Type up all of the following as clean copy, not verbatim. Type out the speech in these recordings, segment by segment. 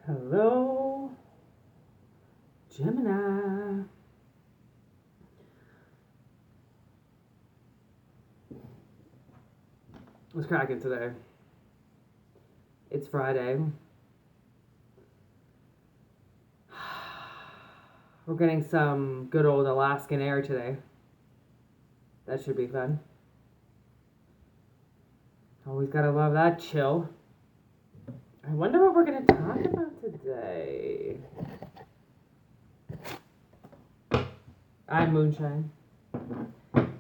Hello, Gemini. What's cracking today? It's Friday. We're getting some good old Alaskan air today. That should be fun. Always gotta love that chill. I wonder what we're gonna talk about today. I'm Moonshine,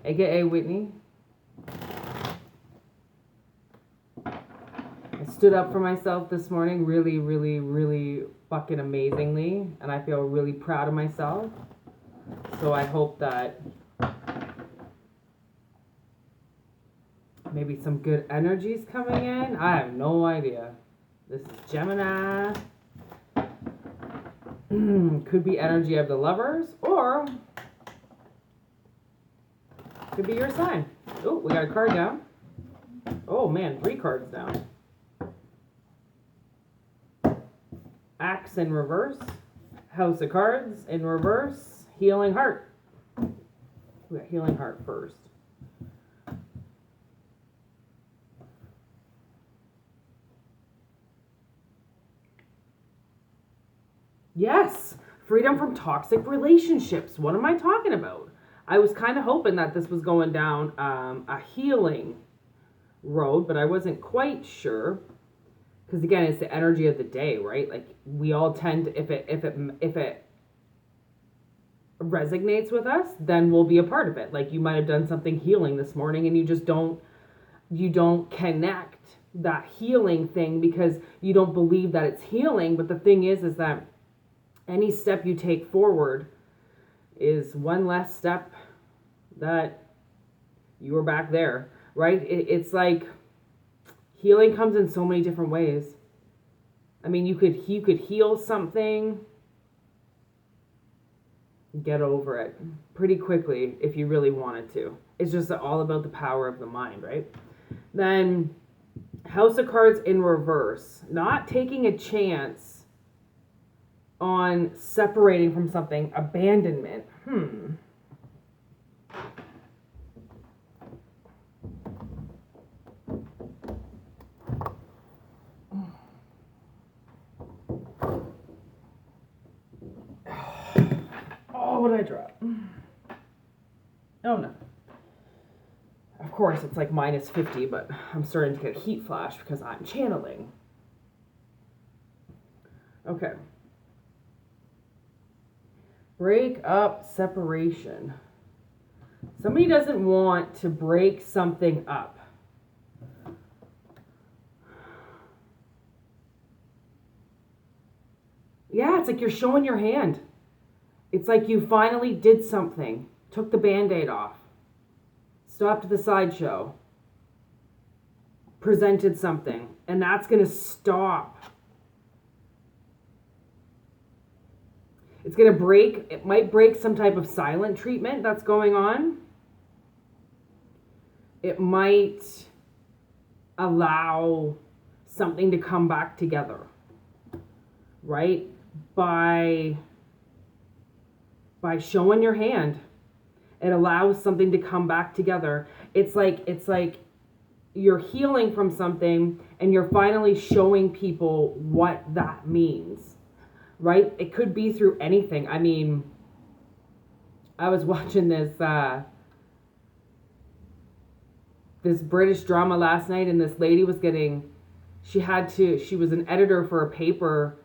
aka Whitney. I stood up for myself this morning really fucking amazingly, and I feel really proud of myself. So I hope that maybe some good energy's coming in. I have no idea. This is Gemini. Could be energy of the lovers, or could be your sign. Oh, we got a card down. Oh man, 3 cards down. Axe in reverse. House of Cards in reverse. Healing Heart. We got Healing Heart first. Yes, freedom from toxic relationships. What am I talking about? I was kind of hoping that this was going down a healing road, but I wasn't quite sure. Because again, it's the energy of the day, right? Like we all tend to, if it resonates with us, then we'll be a part of it. Like you might have done something healing this morning, and you just don't connect that healing thing because you don't believe that it's healing. But the thing is that any step you take forward is one less step that you were back there, right? It's like healing comes in so many different ways. I mean, you could heal something, get over it pretty quickly if you really wanted to. It's just all about the power of the mind, right? Then House of Cards in reverse, not taking a chance on separating from something, abandonment. Oh, what did I drop? Oh no. Of course, it's like minus 50, but I'm starting to get a heat flash because I'm channeling. Okay. Break up, separation. Somebody doesn't want to break something up. Yeah, it's like you're showing your hand. It's like you finally did something, took the Band-Aid off, stopped the sideshow, presented something, and that's going to stop. It's going to break, it might break some type of silent treatment that's going on. It might allow something to come back together, right? By showing your hand, it allows something to come back together. It's like you're healing from something and you're finally showing people what that means, right? It could be through anything. I mean, I was watching this British drama last night, and this lady was she was an editor for a paper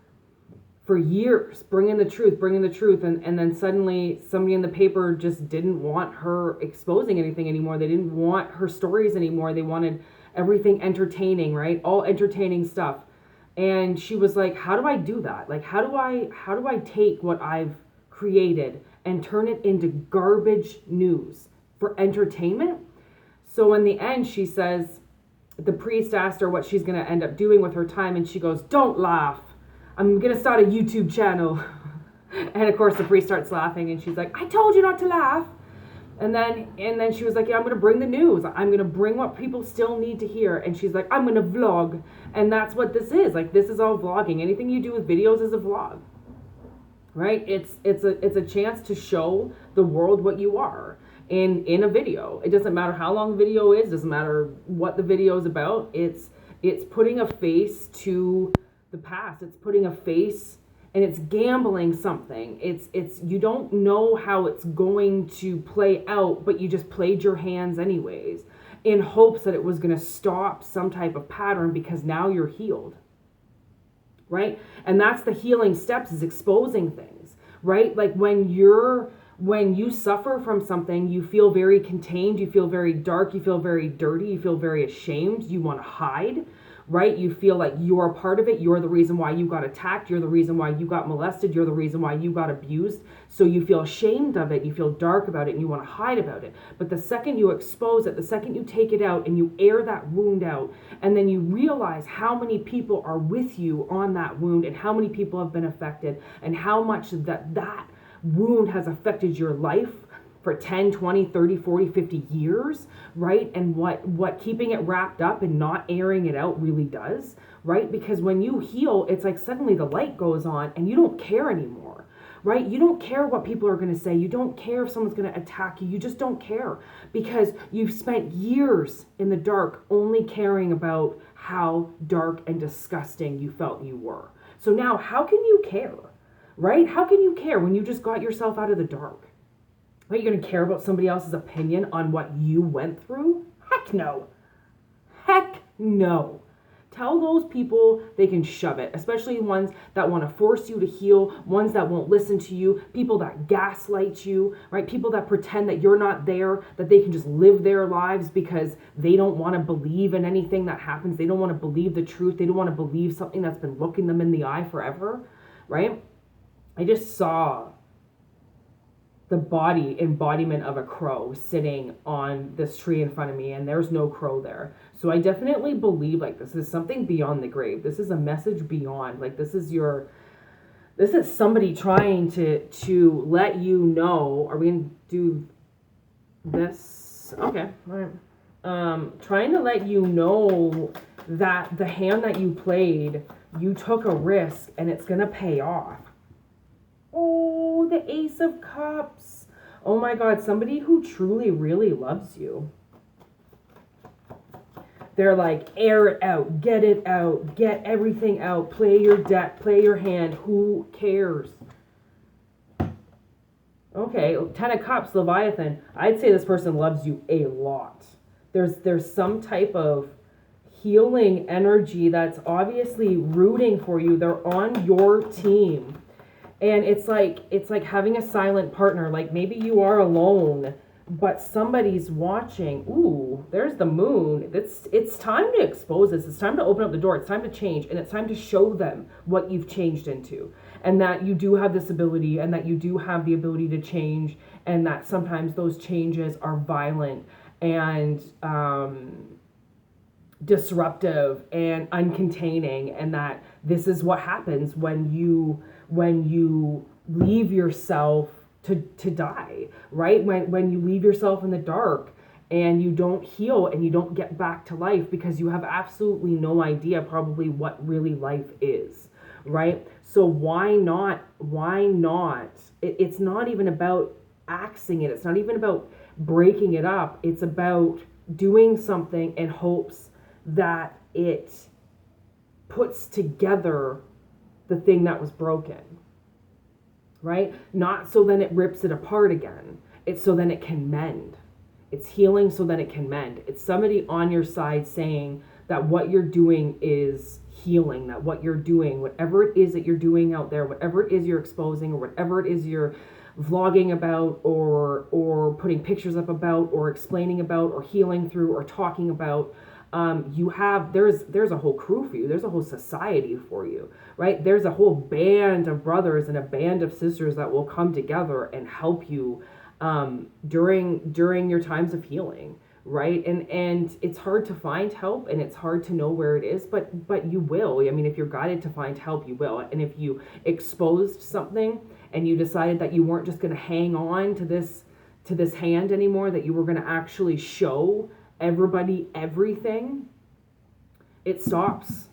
for years, bringing the truth, and then suddenly somebody in the paper just didn't want her exposing anything anymore. They didn't want her stories anymore. They wanted everything entertaining, right? All entertaining stuff. And she was like, how do I do that? Like, how do I take what I've created and turn it into garbage news for entertainment? So in the end, she says, the priest asked her what she's going to end up doing with her time, and she goes, don't laugh. I'm going to start a YouTube channel. And of course the priest starts laughing, and she's like, I told you not to laugh. And then she was like, yeah, I'm going to bring the news. I'm going to bring what people still need to hear. And she's like, I'm going to vlog. And that's what this is. Like, this is all vlogging. Anything you do with videos is a vlog, right? It's a chance to show the world what you are in a video. It doesn't matter how long the video is. Doesn't matter what the video is about. It's putting a face to the past. It's putting a face, and it's gambling something. It's you don't know how it's going to play out, but you just played your hands anyways in hopes that it was going to stop some type of pattern because now you're healed. Right? And that's the healing steps, is exposing things, right? Like when you suffer from something, you feel very contained, you feel very dark, you feel very dirty, you feel very ashamed, you want to hide, right? You feel like you're a part of it. You're the reason why you got attacked. You're the reason why you got molested. You're the reason why you got abused. So you feel ashamed of it. You feel dark about it, and you want to hide about it. But the second you expose it, the second you take it out and you air that wound out, and then you realize how many people are with you on that wound and how many people have been affected and how much that wound has affected your life for 10, 20, 30, 40, 50 years, right? And what keeping it wrapped up and not airing it out really does, right? Because when you heal, it's like suddenly the light goes on and you don't care anymore, right? You don't care what people are going to say. You don't care if someone's going to attack you. You just don't care because you've spent years in the dark only caring about how dark and disgusting you felt you were. So now how can you care, right? How can you care when you just got yourself out of the dark? Are you going to care about somebody else's opinion on what you went through? Heck no. Heck no. Tell those people they can shove it, especially ones that want to force you to heal, ones that won't listen to you, people that gaslight you, right? People that pretend that you're not there, that they can just live their lives because they don't want to believe in anything that happens. They don't want to believe the truth. They don't want to believe something that's been looking them in the eye forever, right? I just saw the body embodiment of a crow sitting on this tree in front of me, and there's no crow there. So I definitely believe like this is something beyond the grave. This is a message beyond. Like this is somebody trying to let you know. Are we gonna do this? Okay, all right. Trying to let you know that the hand that you played, you took a risk and it's gonna pay off. Oh, the Ace of Cups. Oh my God, somebody who truly, really loves you. They're like, air it out, get everything out, play your deck, play your hand, who cares? Okay, 10 of Cups, Leviathan. I'd say this person loves you a lot. There's some type of healing energy that's obviously rooting for you. They're on your team. And it's like having a silent partner. Like maybe you are alone, but somebody's watching. Ooh, there's the moon. It's time to expose this. It's time to open up the door. It's time to change. And it's time to show them what you've changed into. And that you do have this ability, and that you do have the ability to change. And that sometimes those changes are violent and disruptive and uncontaining. And that this is what happens when you leave yourself to die, right? When you leave yourself in the dark and you don't heal and you don't get back to life because you have absolutely no idea probably what really life is, right? So why not? It's not even about axing it. It's not even about breaking it up. It's about doing something in hopes that it puts together the thing that was broken, right? Not so then it rips it apart again. It's so then it can mend. It's healing so that it can mend. It's somebody on your side saying that what you're doing is healing, that what you're doing, whatever it is that you're doing out there, whatever it is you're exposing, or whatever it is you're vlogging about, or putting pictures up about, or explaining about, or healing through, or talking about, there's a whole crew for you. There's a whole society for you, right? There's a whole band of brothers and a band of sisters that will come together and help you during your times of healing, right? And it's hard to find help, and it's hard to know where it is, but you will. I mean, if you're guided to find help, you will. And if you exposed something and you decided that you weren't just going to hang on to this to this hand anymore, that you were going to actually show everybody everything, it stops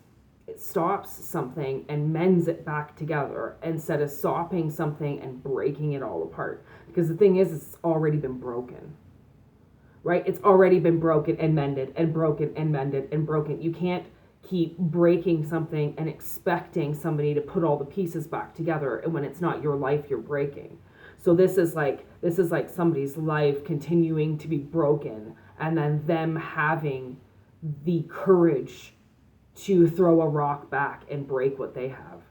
something and mends it back together instead of sopping something and breaking it all apart. Because the thing is, it's already been broken, right? It's already been broken and mended and broken and mended and broken. You can't keep breaking something and expecting somebody to put all the pieces back together, and when it's not your life you're breaking. So this is like somebody's life continuing to be broken, and then them having the courage to throw a rock back and break what they have.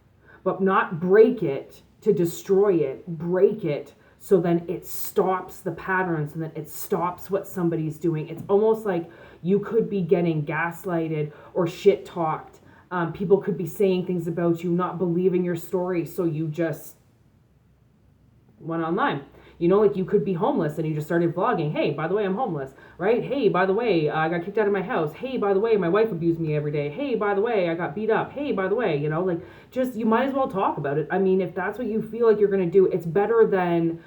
But not break it to destroy it, break it so then it stops the patterns, and then it stops what somebody's doing. It's almost like you could be getting gaslighted or shit talked. People could be saying things about you, not believing your story, so you just went online. You know, like you could be homeless and you just started vlogging. Hey, by the way, I'm homeless, right? Hey, by the way, I got kicked out of my house. Hey, by the way, my wife abused me every day. Hey, by the way, I got beat up. Hey, by the way, you know, like just, you might as well talk about it. I mean, if that's what you feel like you're going to do, it's better than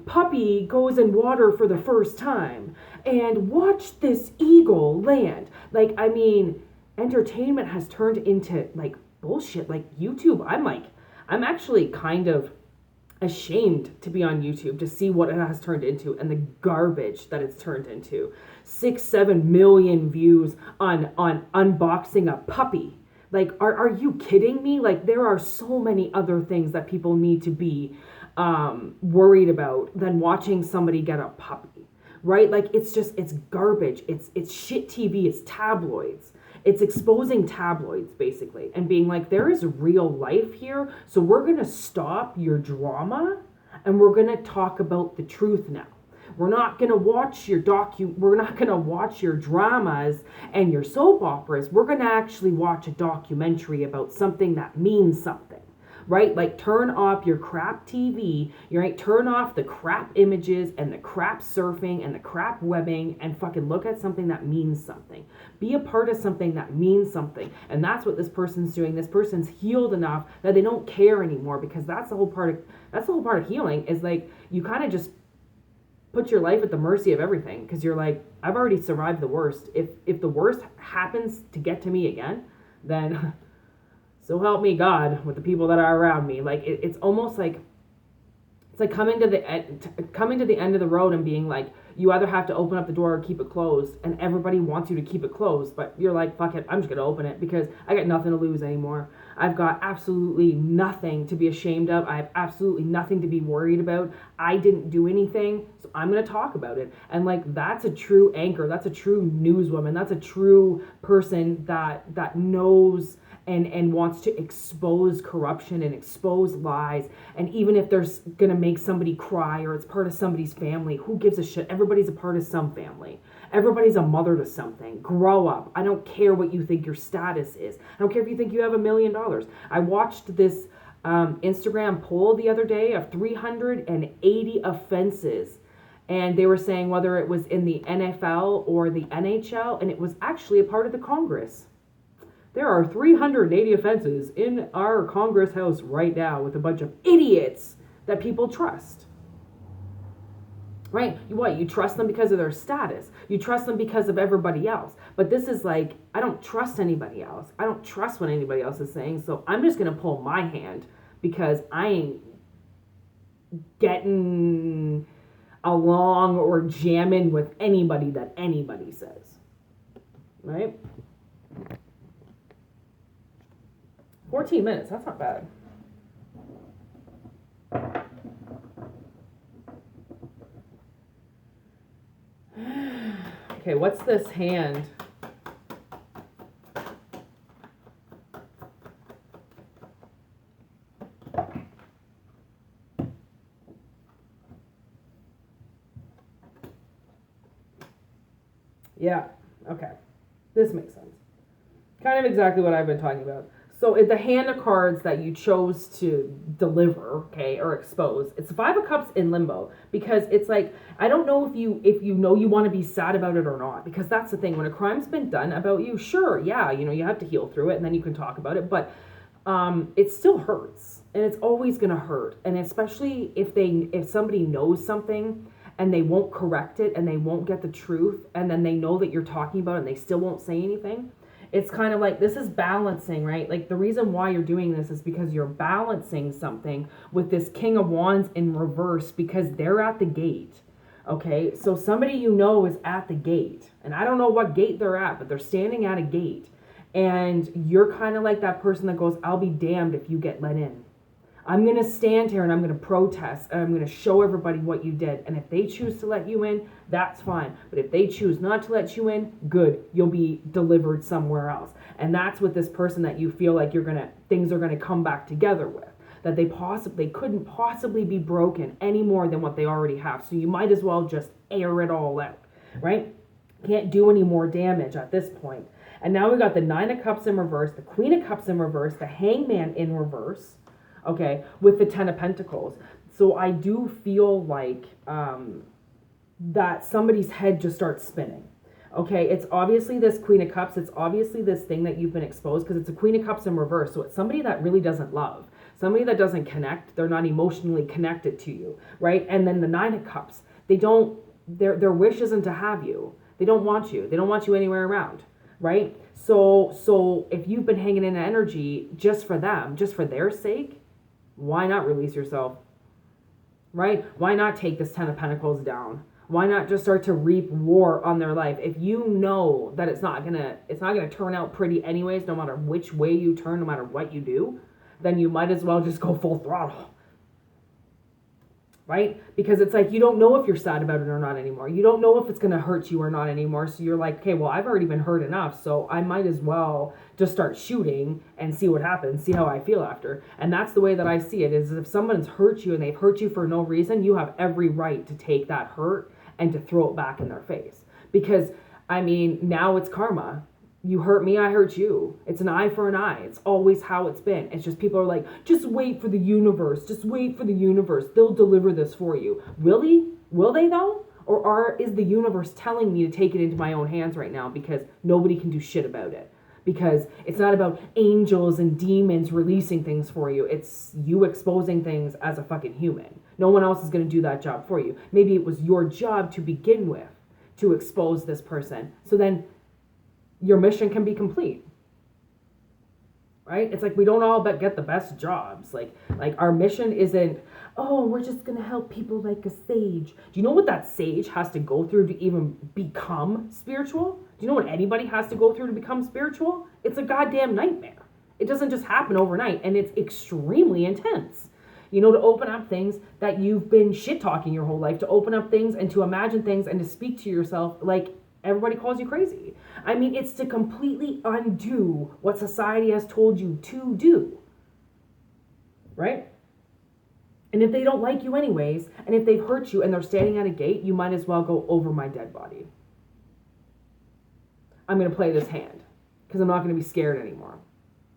puppy goes in water for the first time and watch this eagle land. Like, I mean, entertainment has turned into like bullshit. Like YouTube, I'm actually kind of ashamed to be on YouTube to see what it has turned into and the garbage that it's turned into. 6-7 million views on unboxing a puppy. Like, are you kidding me? Like, there are so many other things that people need to be worried about than watching somebody get a puppy, right? Like, it's garbage. It's shit TV. It's tabloids. It's exposing tabloids, basically, and being like, there is real life here, so we're going to stop your drama, and we're going to talk about the truth now. We're not going to watch we're not going to watch your dramas and your soap operas. We're going to actually watch a documentary about something that means something. Right? Like, turn off your crap TV, right? Turn off the crap images and the crap surfing and the crap webbing and fucking look at something that means something. Be a part of something that means something. And that's what this person's doing. This person's healed enough that they don't care anymore, because that's the whole part of healing, is like, you kind of just put your life at the mercy of everything, because you're like, I've already survived the worst. If the worst happens to get to me again, then so help me God with the people that are around me. Like, it's almost like, it's like coming to the end of the road and being like, you either have to open up the door or keep it closed, and everybody wants you to keep it closed, but you're like, fuck it, I'm just gonna open it because I got nothing to lose anymore. I've got absolutely nothing to be ashamed of. I have absolutely nothing to be worried about. I didn't do anything, so I'm gonna talk about it. And like, that's a true anchor. That's a true newswoman. That's a true person that knows and wants to expose corruption and expose lies. And even if there's gonna make somebody cry or it's part of somebody's family, who gives a shit? Everybody's a part of some family. Everybody's a mother to something. Grow up. I don't care what you think your status is. I don't care if you think you have $1 million. I watched this Instagram poll the other day of 380 offenses. And they were saying whether it was in the NFL or the NHL, and it was actually a part of the Congress. There are 380 offenses in our Congress House right now with a bunch of idiots that people trust. Right? You trust them because of their status. You trust them because of everybody else. But this is like, I don't trust anybody else. I don't trust what anybody else is saying. So I'm just going to pull my hand, because I ain't getting along or jamming with anybody that anybody says. Right? 14 minutes, that's not bad. Okay, what's this hand? Yeah, okay. This makes sense. Kind of exactly what I've been talking about. So the hand of cards that you chose to deliver, okay, or expose, it's 5 of Cups in limbo, because it's like, I don't know if you know you want to be sad about it or not, because that's the thing. When a crime's been done about you, sure, yeah, you know, you have to heal through it and then you can talk about it, but it still hurts, and it's always going to hurt. And especially if somebody knows something and they won't correct it and they won't get the truth, and then they know that you're talking about it and they still won't say anything. It's kind of like, this is balancing, right? Like the reason why you're doing this is because you're balancing something with this King of Wands in reverse, because they're at the gate. Okay, so somebody you know is at the gate, and I don't know what gate they're at, but they're standing at a gate, and you're kind of like that person that goes, I'll be damned if you get let in. I'm going to stand here and I'm going to protest, and I'm going to show everybody what you did, and if they choose to let you in, that's fine, but if they choose not to let you in, good, you'll be delivered somewhere else. And that's what this person that you feel like things are going to come back together with, that they couldn't possibly be broken any more than what they already have. So you might as well just air it all out, right? Can't do any more damage at this point. And now we got the Nine of Cups in reverse, the Queen of Cups in reverse, the Hangman in reverse, okay, with the Ten of Pentacles. So I do feel like that somebody's head just starts spinning. Okay, it's obviously this Queen of Cups. It's obviously this thing that you've been exposed, because it's a Queen of Cups in reverse. So it's somebody that really doesn't love. Somebody that doesn't connect. They're not emotionally connected to you, right? And then the Nine of Cups. Their wish isn't to have you. They don't want you. They don't want you anywhere around, right? So if you've been hanging in energy just for them, just for their sake, why not release yourself, right? Why not take this Ten of Pentacles down? Why not just start to reap war on their life? If you know that it's not gonna turn out pretty anyways, no matter which way you turn, no matter what you do, then you might as well just go full throttle, right? Because it's like, you don't know if you're sad about it or not anymore. You don't know if it's gonna hurt you or not anymore. So you're like, okay, well, I've already been hurt enough, so I might as well just start shooting and see what happens, see how I feel after. And that's the way that I see it, is if someone's hurt you and they've hurt you for no reason, you have every right to take that hurt and to throw it back in their face. Because, I mean, now it's karma. You hurt me, I hurt you. It's an eye for an eye. It's always how it's been. It's just people are like, just wait for the universe. Just wait for the universe. They'll deliver this for you. Really? Will they though? Or is the universe telling me to take it into my own hands right now because nobody can do shit about it? Because it's not about angels and demons releasing things for you. It's you exposing things as a fucking human. No one else is going to do that job for you. Maybe it was your job to begin with to expose this person. So then your mission can be complete. Right? It's like we don't all but get the best jobs. Like our mission isn't, oh, we're just going to help people like a sage. Do you know what that sage has to go through to even become spiritual? Do you know what anybody has to go through to become spiritual? It's a goddamn nightmare. It doesn't just happen overnight, and it's extremely intense. You know, to open up things that you've been shit-talking your whole life, to open up things and to imagine things and to speak to yourself like everybody calls you crazy. I mean, it's to completely undo what society has told you to do. Right? And if they don't like you anyways, and if they've hurt you and they're standing at a gate, you might as well go over my dead body. I'm going to play this hand because I'm not going to be scared anymore.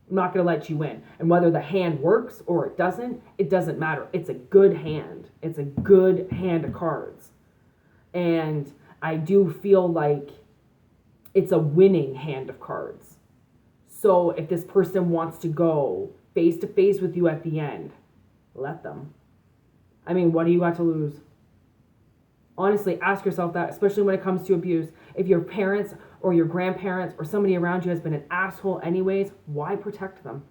I'm not going to let you in. And whether the hand works or it doesn't matter. It's a good hand. It's a good hand of cards. And I do feel like it's a winning hand of cards. So if this person wants to go face to face with you at the end, let them. I mean, what do you got to lose? Honestly, ask yourself that, especially when it comes to abuse. If your parents or your grandparents or somebody around you has been an asshole anyways, why protect them?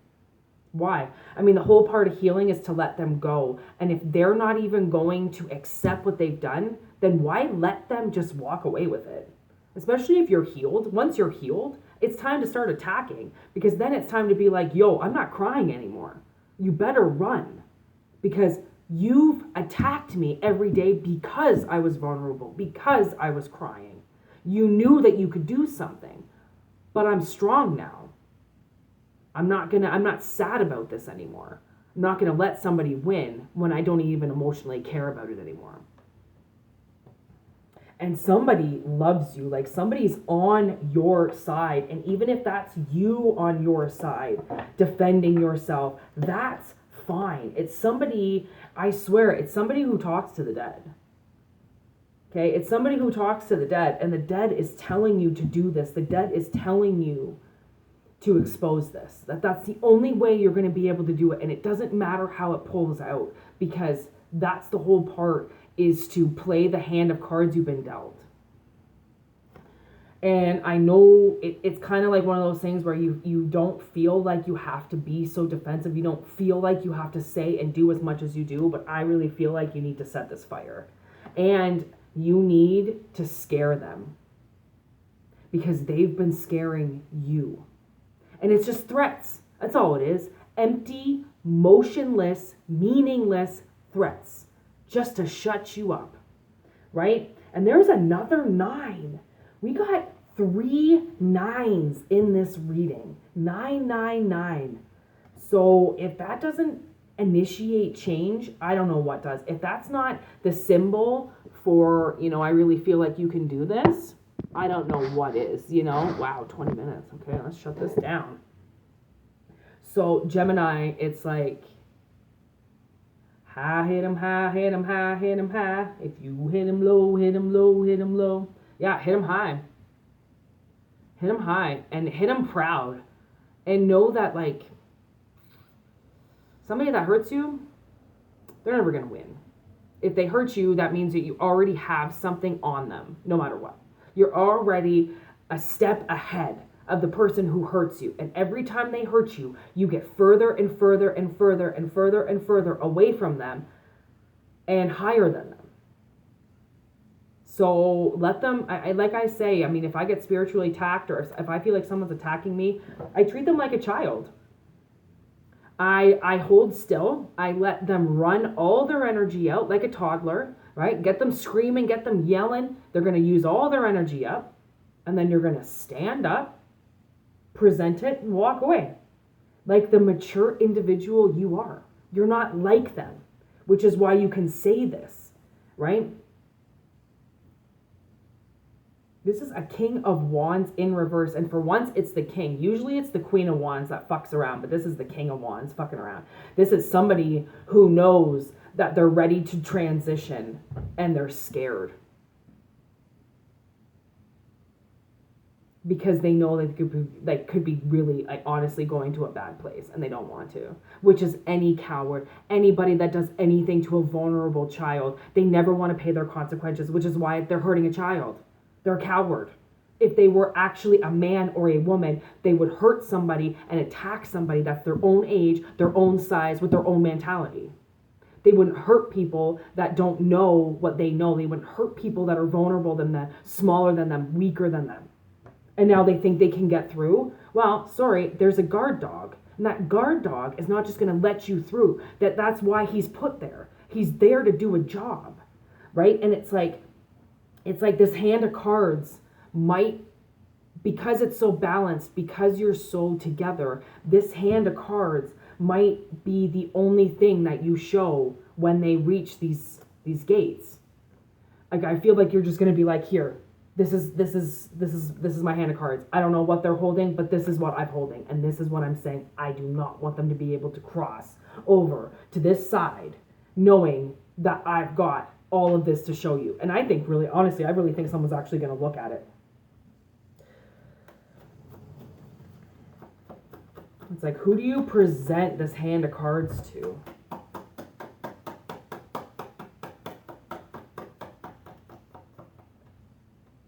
Why? I mean, the whole part of healing is to let them go. And if they're not even going to accept what they've done, then why let them just walk away with it? Especially if you're healed. Once you're healed, it's time to start attacking. Because then it's time to be like, yo, I'm not crying anymore. You better run. Because you've attacked me every day because I was vulnerable, because I was crying. You knew that you could do something, but I'm strong now. I'm not sad about this anymore. I'm not going to let somebody win when I don't even emotionally care about it anymore. And somebody loves you, like somebody's on your side. And even if that's you on your side, defending yourself, that's fine. It's somebody, I swear, it's somebody who talks to the dead. Okay, it's somebody who talks to the dead, and the dead is telling you to do this. The dead is telling you to expose this. That's the only way you're going to be able to do it, and it doesn't matter how it pulls out, because that's the whole part, is to play the hand of cards you've been dealt. And I know it's kind of like one of those things where you don't feel like you have to be so defensive. You don't feel like you have to say and do as much as you do, but I really feel like you need to set this fire. And you need to scare them. Because they've been scaring you. And it's just threats. That's all it is. Empty, motionless, meaningless threats. Just to shut you up. Right? And there's another 9. We got 3 9s in this reading. 999. So if that doesn't initiate change, I don't know what does. If that's not the symbol for, I really feel like you can do this, I don't know what is, Wow, 20 minutes. Okay, let's shut this down. So Gemini, it's like, high, hit him high, hit him high, hit him high. If you hit him low, hit him low, hit him low. Yeah, hit him high. Hit him high and hit him proud. And know that, like, somebody that hurts you, they're never going to win. If they hurt you, that means that you already have something on them, no matter what. You're already a step ahead of the person who hurts you. And every time they hurt you, you get further and further and further and further and further away from them and higher than them. So let them, like I say, if I get spiritually attacked or if I feel like someone's attacking me, I treat them like a child. I hold still. I let them run all their energy out like a toddler, right? Get them screaming, get them yelling. They're going to use all their energy up. And then you're going to stand up, present it, and walk away. Like the mature individual you are. You're not like them, which is why you can say this, right? This is a King of Wands in reverse. And for once, it's the king. Usually it's the Queen of Wands that fucks around. But this is the King of Wands fucking around. This is somebody who knows that they're ready to transition. And they're scared. Because they know they could be really, honestly going to a bad place. And they don't want to. Which is any coward. Anybody that does anything to a vulnerable child. They never want to pay their consequences. Which is why they're hurting a child. They're a coward. If they were actually a man or a woman, they would hurt somebody and attack somebody that's their own age, their own size, with their own mentality. They wouldn't hurt people that don't know what they know. They wouldn't hurt people that are vulnerable than them, smaller than them, weaker than them. And now they think they can get through. Well, sorry, there's a guard dog. And that guard dog is not just going to let you through. That's why he's put there. He's there to do a job, right? And it's like this hand of cards might, because it's so balanced, because you're so together, this hand of cards might be the only thing that you show when they reach these gates. Like, I feel like you're just going to be like, here, this is my hand of cards. I don't know what they're holding, but this is what I'm holding. And this is what I'm saying. I do not want them to be able to cross over to this side, knowing that I've got all of this to show you. And I think really, honestly, I really think someone's actually going to look at it. It's like, who do you present this hand of cards to?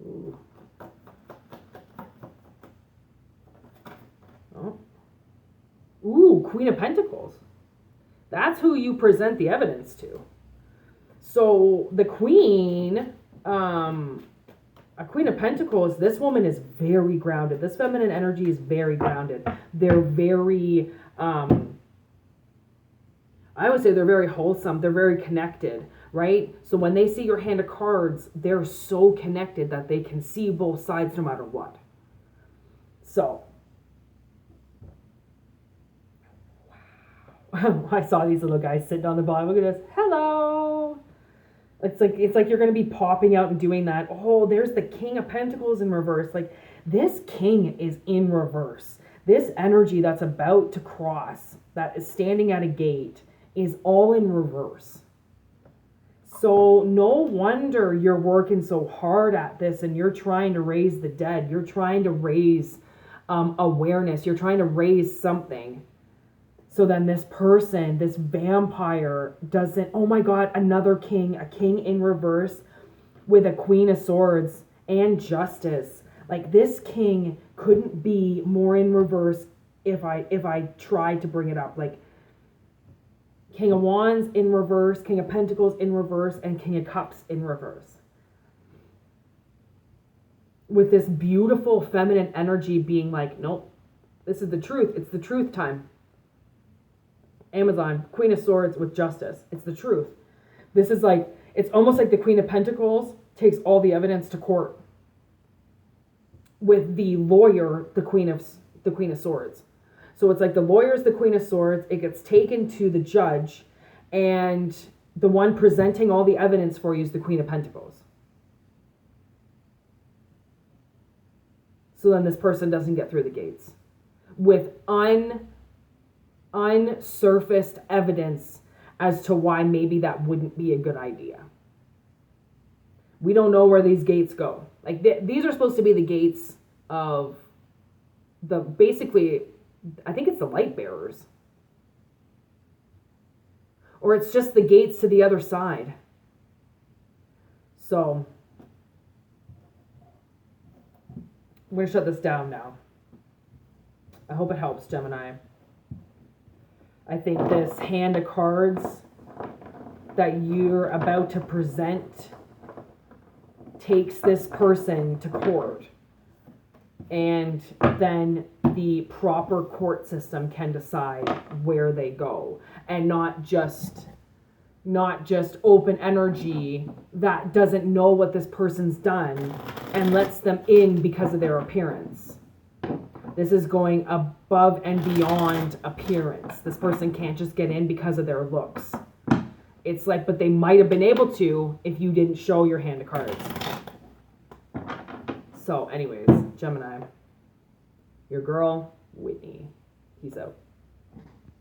Ooh. Oh. Ooh, Queen of Pentacles. That's who you present the evidence to. So the Queen, a Queen of Pentacles, this woman is very grounded. This feminine energy is very grounded. They're very, I would say they're very wholesome. They're very connected, right? So when they see your hand of cards, they're so connected that they can see both sides no matter what. So, wow. I saw these little guys sitting on the bottom. Look at this. Hello. It's like you're going to be popping out and doing that. Oh, there's the King of Pentacles in reverse. Like, this king is in reverse. This energy that's about to cross, that is standing at a gate, is all in reverse. So no wonder you're working so hard at this and you're trying to raise the dead. You're trying to raise awareness. You're trying to raise something. So then this person, this vampire doesn't, oh my God, another king, a king in reverse with a queen of swords and justice. Like this king couldn't be more in reverse if I tried to bring it up. Like King of Wands in reverse, King of Pentacles in reverse, and King of Cups in reverse. With this beautiful feminine energy being like, nope, this is the truth. It's the truth time. Amazon, Queen of Swords with justice. It's the truth. This is like, it's almost like the Queen of Pentacles takes all the evidence to court. With the lawyer, the Queen of Swords. So it's like the lawyer's the Queen of Swords. It gets taken to the judge, and the one presenting all the evidence for you is the Queen of Pentacles. So then this person doesn't get through the gates with unsurfaced evidence as to why maybe that wouldn't be a good idea. We don't know where these gates go. Like these are supposed to be the gates of the, basically, I think it's the light bearers. Or it's just the gates to the other side. So I'm going to shut this down now. I hope it helps, Gemini. I think this hand of cards that you're about to present takes this person to court. And then the proper court system can decide where they go. And not just open energy that doesn't know what this person's done and lets them in because of their appearance. This is going above and beyond appearance. This person can't just get in because of their looks. It's like, but they might have been able to if you didn't show your hand of cards. So anyways, Gemini, your girl, Whitney. Peace out.